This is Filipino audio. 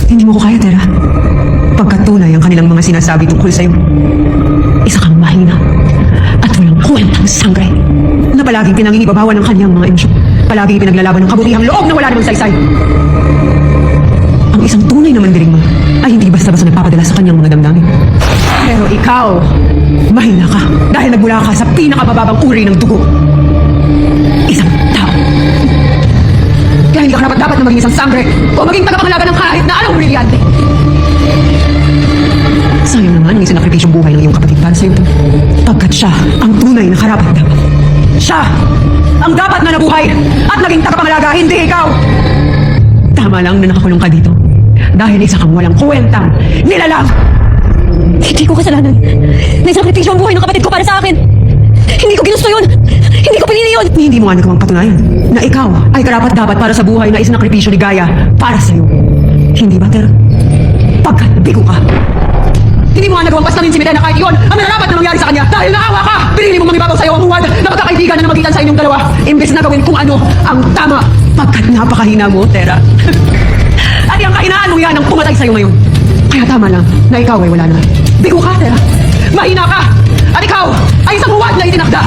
Hindi mo ko kaya, Tera. Pagkatunay ang kanilang mga sinasabi tungkol sa'yo. Isa kang mahina at walang kwentang sangre na palaging pinangingibabawan ng kanyang mga emosyon. Palaging pinaglalaban ng kabutihang loob na wala namang saysay. Ang isang tunay na mandirigma ay hindi basta-basta nagpapadala sa kanyang mga damdamin. Pero ikaw, mahina ka dahil nagmula ka sa pinakabababang uri ng dugo. Isang tao. Kaya hindi ka dapat na maging isang sangre o maging tagapangalaga ng kahit na anong brilyante. Sayang naman ang isinakripisyong buhay ng iyong kapatid para sa'yo. Pagkat siya ang tunay na karapat-dapat. Siya ang dapat na nabuhay at naging tagapangalaga, hindi ikaw. Tama lang na nakakulong ka dito dahil isa kang walang kwentang nilalang. Hindi ko kasalanan. Naisakripisyo ang buhay ng kapatid ko para sa akin. Hindi ko ginusto yun. Hindi ko pinili yun. Hindi mo nga nagawang patunayan na ikaw ay karapat-dapat para sa buhay na isinakripisyo ni Gaia para sa'yo. Hindi ba, Ter? Pagkat bigo ka. Hindi mo nga nagawang pastamin si Medea na kahit yun ang nararapat na mangyari sa kanya dahil naawa ka. Pinili mong mangibabaw sa'yo ang huwad na magkakaibigan na namagitan sa inyong dalawa imbes na gawin kung ano ang tama. Pagkat napakahina mo, Tera. At yung kahinaan mo yan ang pumatay sa'yo ngayon. Kaya tama lang na ikaw ay wala na. Bigo ka, Tera. Mahina ka. At ikaw ay isang huwad na itinakda.